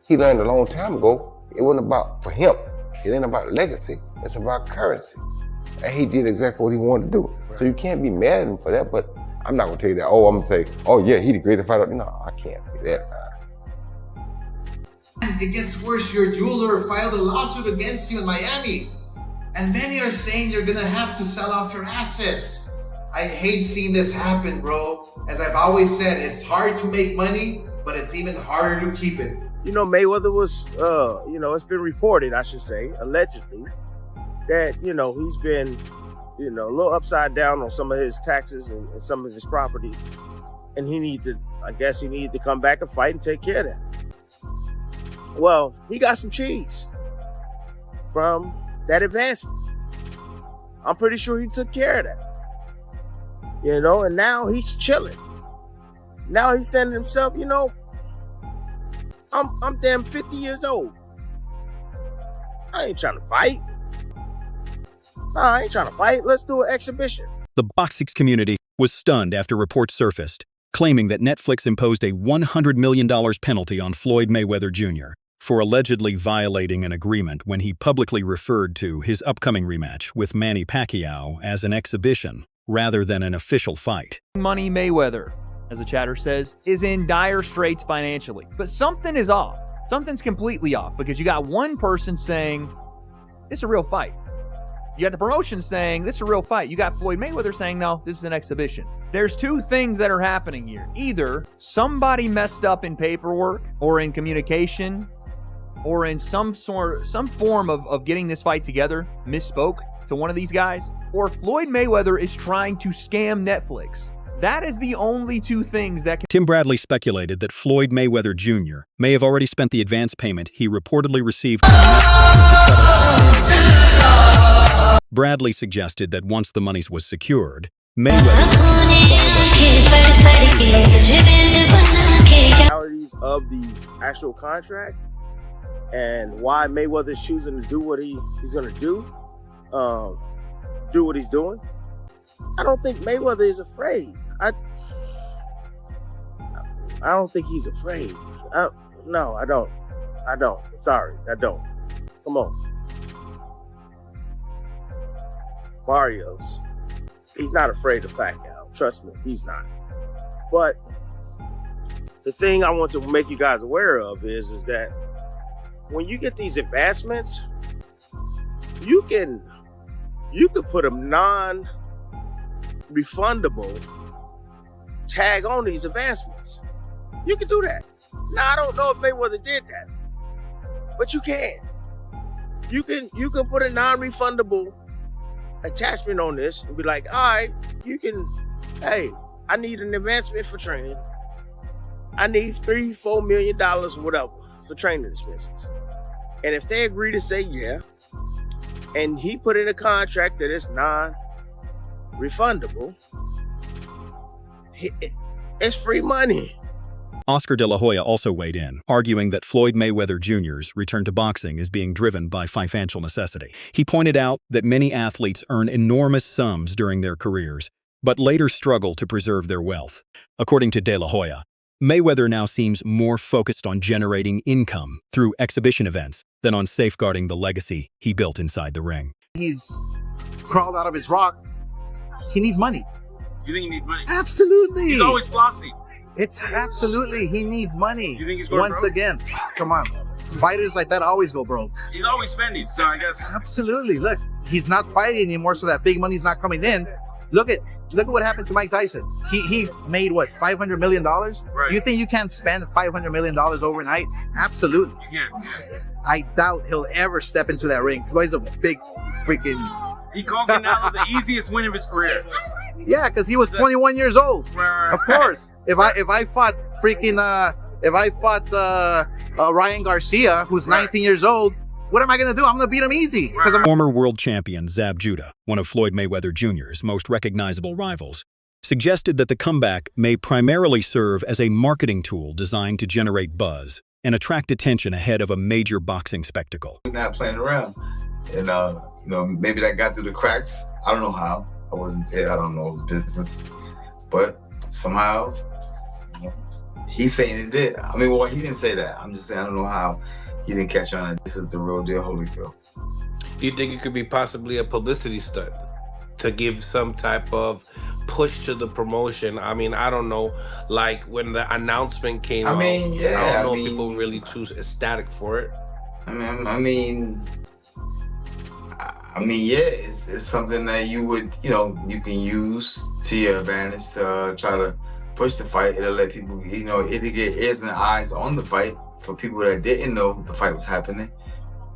He learned a long time ago, it wasn't about, for him, it ain't about legacy, it's about currency. And he did exactly what he wanted to do. Right. So you can't be mad at him for that, but I'm not gonna tell you that, oh, I'm gonna say, oh yeah, he the greatest fighter. No, I can't say that. It gets worse. Your jeweler filed a lawsuit against you in Miami. And many are saying you're gonna have to sell off your assets. I hate seeing this happen, bro. As I've always said, it's hard to make money, but it's even harder to keep it. You know, Mayweather was, it's been reported, I should say, allegedly, that, he's been, a little upside down on some of his taxes and some of his properties. And he needed to come back and fight and take care of that. Well, he got some cheese from that advancement. I'm pretty sure he took care of that. And now he's chilling. Now he's saying to himself, I'm damn 50 years old. I ain't trying to fight. No, I ain't trying to fight. Let's do an exhibition. The boxing community was stunned after reports surfaced, claiming that Netflix imposed a $100 million penalty on Floyd Mayweather Jr. for allegedly violating an agreement when he publicly referred to his upcoming rematch with Manny Pacquiao as an exhibition rather than an official fight. Manny Mayweather, as the chatter says, is in dire straits financially. But something is off. Something's completely off because you got one person saying, this is a real fight. You got the promotion saying, this is a real fight. You got Floyd Mayweather saying, no, this is an exhibition. There's two things that are happening here. Either somebody messed up in paperwork or in communication or in some form of getting this fight together, misspoke to one of these guys, or Floyd Mayweather is trying to scam Netflix. That is the only two things that can... Tim Bradley speculated that Floyd Mayweather Jr. may have already spent the advance payment he reportedly received from Netflix to settle. Bradley suggested that once the monies was secured, Mayweather realities of the actual contract and why Mayweather's choosing to do what he's going to do what he's doing. I don't think Mayweather is afraid. I don't think he's afraid. No, I don't. Sorry, I don't. Come on. Barrios, he's not afraid of Pacquiao. Trust me, he's not. But the thing I want to make you guys aware of is that when you get these advancements, you can put a non-refundable tag on these advancements. You can do that. Now, I don't know if Mayweather did that, but you can. You can put a non-refundable attachment on this and be like, all right, hey, I need an advancement for training. I need $3-4 million or whatever for training expenses. And if they agree to say yeah, and he put in a contract that is non-refundable, it's free money. Oscar De La Hoya also weighed in, arguing that Floyd Mayweather Jr.'s return to boxing is being driven by financial necessity. He pointed out that many athletes earn enormous sums during their careers, but later struggle to preserve their wealth. According to De La Hoya, Mayweather now seems more focused on generating income through exhibition events than on safeguarding the legacy he built inside the ring. He's crawled out of his rock. He needs money. You think he needs money? Absolutely. He's always flossy. It's absolutely, he needs money. You think he's going Once broke? Again, come on. Fighters like that always go broke. He's always spending, so I guess. Absolutely. Look, he's not fighting anymore, so that big money's not coming in. Look at what happened to Mike Tyson. He made what, $500 million? Right. You think you can't spend $500 million overnight? Absolutely. Yeah. I doubt he'll ever step into that ring. Floyd's a big freaking... He called Canelo the easiest win of his career. Yeah, because he was 21 years old. Of course. If I fought Ryan Garcia, who's 19 years old, what am I going to do? I'm going to beat him easy. Former world champion Zab Judah, one of Floyd Mayweather Jr.'s most recognizable rivals, suggested that the comeback may primarily serve as a marketing tool designed to generate buzz and attract attention ahead of a major boxing spectacle. We're not playing around. And, maybe that got through the cracks. I don't know how. I wasn't there. I don't know the business. But somehow, he's saying it did. I mean, well, he didn't say that. I'm just saying I don't know how he didn't catch on that this is the real deal Holyfield. Do you think it could be possibly a publicity stunt to give some type of push to the promotion? I mean, I don't know. Like when the announcement came out, I don't know if people really too ecstatic for it. I mean, yeah, it's something that you would, you can use to your advantage to try to push the fight. It'll let people, it'll get ears and eyes on the fight for people that didn't know the fight was happening.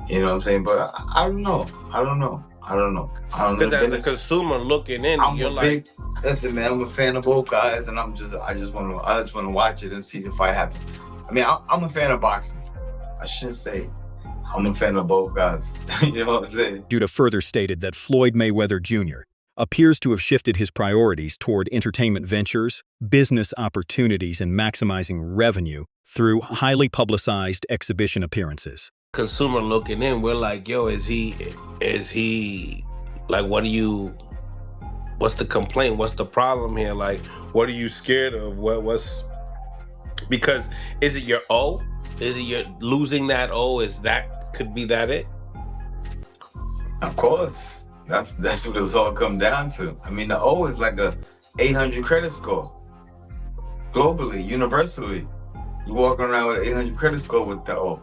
You know what I'm saying? But I don't know. Because as a consumer looking in, you're like, listen, man, I'm a fan of both guys, and I just want to watch it and see the fight happen. I mean, I'm a fan of boxing. I shouldn't say I'm a fan of both guys. You know what I'm saying? Judah further stated that Floyd Mayweather Jr. appears to have shifted his priorities toward entertainment ventures, business opportunities, and maximizing revenue through highly publicized exhibition appearances. consumer looking in, we're like, yo, is he like, what's the complaint? What's the problem here? Like, what are you scared of? Because is it your O? Is it your losing that O? Could be that it? Of course. That's what it's all come down to. I mean, the O is like a 800 credit score. Globally, universally. You walk around with an 800 credit score with the O.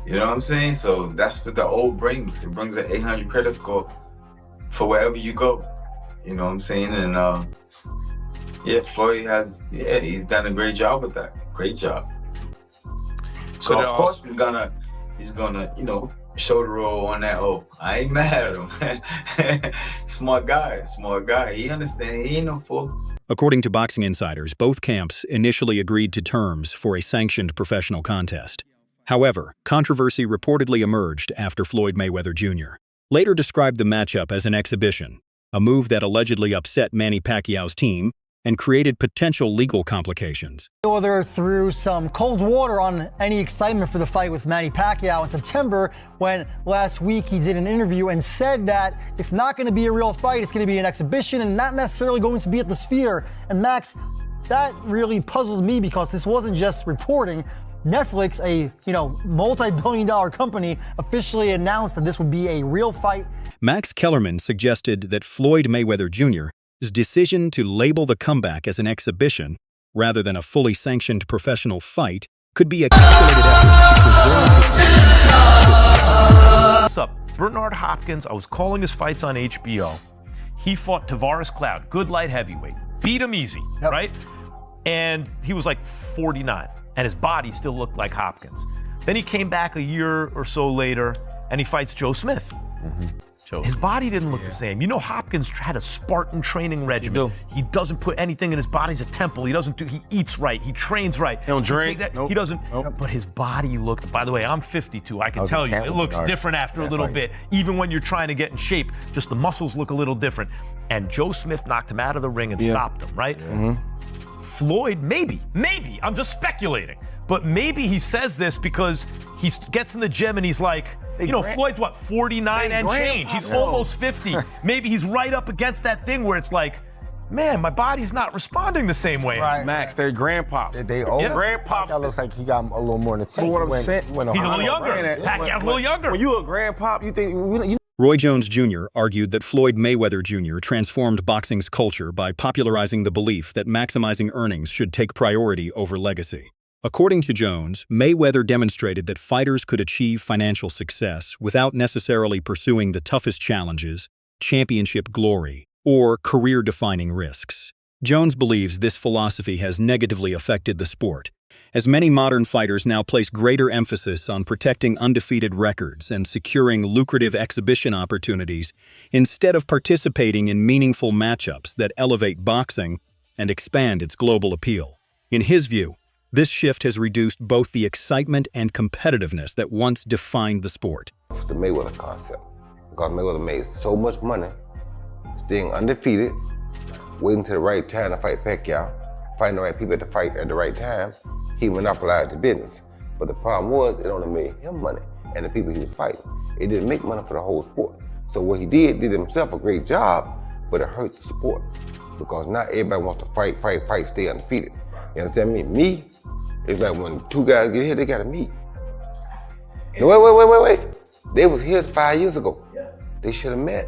You know what I'm saying? So that's what the O brings. It brings an 800 credit score for wherever you go. You know what I'm saying? And Floyd he's done a great job with that. Great job. So of course he's gonna, show the roll on that O. I ain't mad at him. Smart guy. He understands. He ain't no fool. According to Boxing Insiders, both camps initially agreed to terms for a sanctioned professional contest. However, controversy reportedly emerged after Floyd Mayweather Jr. later described the matchup as an exhibition, a move that allegedly upset Manny Pacquiao's team and created potential legal complications. Mayweather threw some cold water on any excitement for the fight with Manny Pacquiao in September when last week he did an interview and said that it's not going to be a real fight, it's going to be an exhibition and not necessarily going to be at the Sphere. And Max, that really puzzled me because this wasn't just reporting. Netflix, a multi-billion-dollar company, officially announced that this would be a real fight. Max Kellerman suggested that Floyd Mayweather Jr.'s decision to label the comeback as an exhibition rather than a fully sanctioned professional fight could be a calculated effort to preserve. What's up? Bernard Hopkins, I was calling his fights on HBO. He fought Tavares Cloud, good light heavyweight, beat him easy, right? And he was like 49. And his body still looked like Hopkins. Then he came back a year or so later, and he fights Joe Smith. His body didn't look the same. Hopkins had a Spartan training regimen. He doesn't put anything in his body. He's a temple. He eats right. He trains right. He don't drink. He doesn't. But his body looked, by the way, I'm 52. I can tell you, it looks different after a little bit. Even when you're trying to get in shape, just the muscles look a little different. And Joe Smith knocked him out of the ring and stopped him, right? Floyd, maybe, I'm just speculating, but maybe he says this because he gets in the gym and he's like, Floyd's what, 49 and change. He's almost 50. Maybe he's right up against that thing where it's like, man, my body's not responding the same way. Right. Max, they're grandpops. They old. Grandpops. That looks like he got a little more in the tank. What I'm saying, he's a little younger. Pacquiao's a little younger. When you a grandpop, you think Roy Jones Jr. argued that Floyd Mayweather Jr. transformed boxing's culture by popularizing the belief that maximizing earnings should take priority over legacy. According to Jones, Mayweather demonstrated that fighters could achieve financial success without necessarily pursuing the toughest challenges, championship glory, or career-defining risks. Jones believes this philosophy has negatively affected the sport, as many modern fighters now place greater emphasis on protecting undefeated records and securing lucrative exhibition opportunities instead of participating in meaningful matchups that elevate boxing and expand its global appeal. In his view, this shift has reduced both the excitement and competitiveness that once defined the sport. The Mayweather concept, because Mayweather made so much money, staying undefeated, waiting to the right time to fight Pacquiao, finding the right people to fight at the right time. He monopolized the business. But the problem was, it only made him money and the people he was fighting. It didn't make money for the whole sport. So what he did himself a great job, but it hurt the sport. Because not everybody wants to fight, stay undefeated. You understand me? Me, it's like when two guys get here, they gotta meet. No, wait. They was here 5 years ago. They should have met.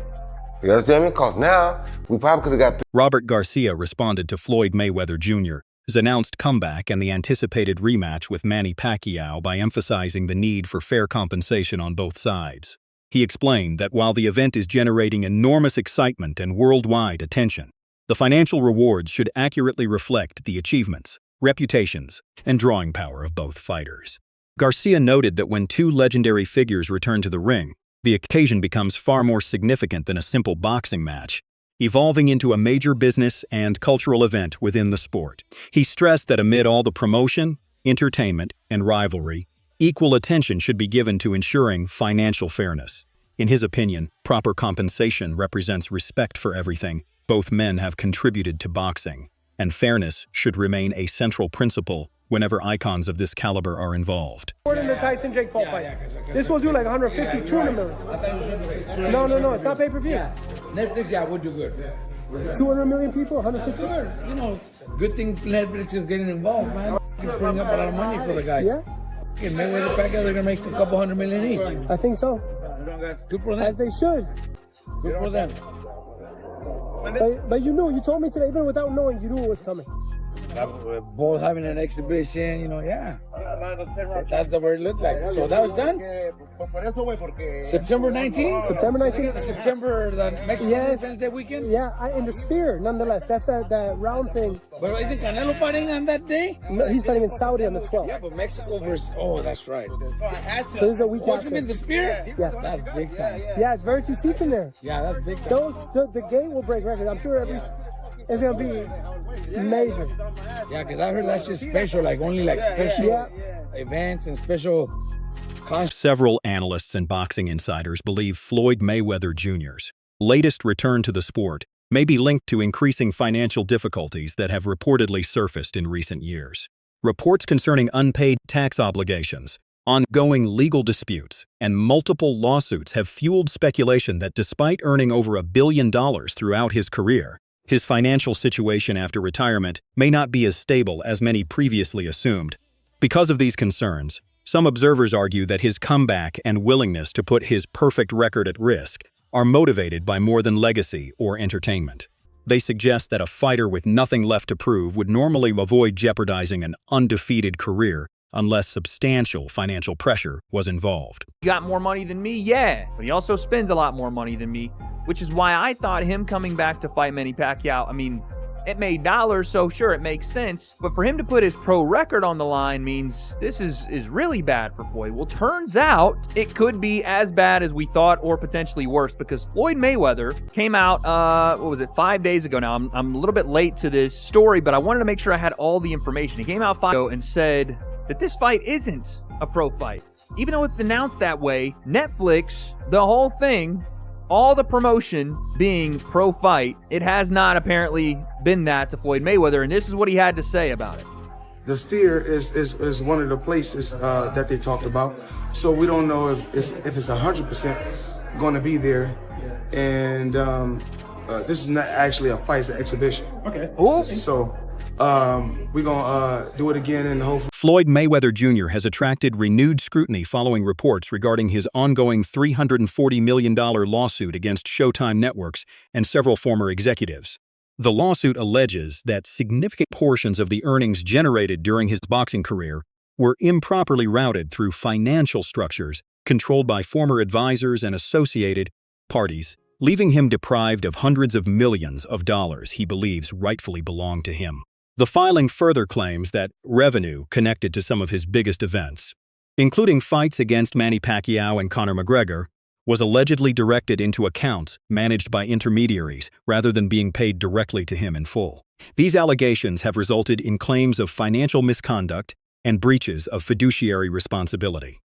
You understand me? Because now, we probably could have got... Robert Garcia responded to Floyd Mayweather Jr.'s announced comeback and the anticipated rematch with Manny Pacquiao by emphasizing the need for fair compensation on both sides. He explained that while the event is generating enormous excitement and worldwide attention, the financial rewards should accurately reflect the achievements, reputations, and drawing power of both fighters. Garcia noted that when two legendary figures return to the ring, the occasion becomes far more significant than a simple boxing match, evolving into a major business and cultural event within the sport. He stressed that amid all the promotion, entertainment, and rivalry, equal attention should be given to ensuring financial fairness. In his opinion, proper compensation represents respect for everything both men have contributed to boxing, and fairness should remain a central principle whenever icons of this caliber are involved. More than the Tyson Jake Paul fight. This will do like 150, 200 million. No, it's not pay-per-view. Netflix, would do good. 200 million people, 150. You know, good thing Netflix is getting involved, man. It's bringing up a lot of money for the guys. Yes. Okay, Mayweather Pacquiao, they're gonna make a couple $100 million each. I think so. Good for them. As they should. Good for them. But you knew, you told me today, even without knowing, you knew it was coming. Both having an exhibition, that's the way it looked like. So that was done? September 19th? September 19th. September, the Mexican Independence Day weekend? Yeah, in the Sphere, nonetheless. That's that round thing. But isn't Canelo fighting on that day? No, he's fighting in Saudi on the 12th. Yeah, but Mexico versus, that's right. So this is a week after. You mean the Sphere? Yeah. That's big time. Yeah, it's very few seats in there. Yeah, that's big time. The gate will break records. I'm sure it's going to be major. Yeah, because I heard that's just special, only special events and special concerts. Several analysts and boxing insiders believe Floyd Mayweather Jr.'s latest return to the sport may be linked to increasing financial difficulties that have reportedly surfaced in recent years. Reports concerning unpaid tax obligations, ongoing legal disputes, and multiple lawsuits have fueled speculation that despite earning over $1 billion throughout his career, his financial situation after retirement may not be as stable as many previously assumed. Because of these concerns, some observers argue that his comeback and willingness to put his perfect record at risk are motivated by more than legacy or entertainment. They suggest that a fighter with nothing left to prove would normally avoid jeopardizing an undefeated career unless substantial financial pressure was involved. He got more money than me, yeah, but he also spends a lot more money than me, which is why I thought him coming back to fight Manny Pacquiao, it made dollars, so sure, it makes sense. But for him to put his pro record on the line means this is really bad for Floyd. Well, turns out it could be as bad as we thought or potentially worse, because Floyd Mayweather came out, 5 days ago now. I'm a little bit late to this story, but I wanted to make sure I had all the information. He came out 5 days ago and said that this fight isn't a pro fight. Even though it's announced that way, Netflix, the whole thing, all the promotion being pro-fight, it has not apparently been that to Floyd Mayweather, and this is what he had to say about it. The Sphere is one of the places that they talked about, so we don't know if it's 100% going to be there, and this is not actually a fight, it's an exhibition. Okay. Ooh. So we're going to do it again and hopefully. Floyd Mayweather Jr. has attracted renewed scrutiny following reports regarding his ongoing $340 million lawsuit against Showtime Networks and several former executives. The lawsuit alleges that significant portions of the earnings generated during his boxing career were improperly routed through financial structures controlled by former advisors and associated parties, leaving him deprived of hundreds of millions of dollars he believes rightfully belong to him. The filing further claims that revenue connected to some of his biggest events, including fights against Manny Pacquiao and Conor McGregor, was allegedly directed into accounts managed by intermediaries rather than being paid directly to him in full. These allegations have resulted in claims of financial misconduct and breaches of fiduciary responsibility.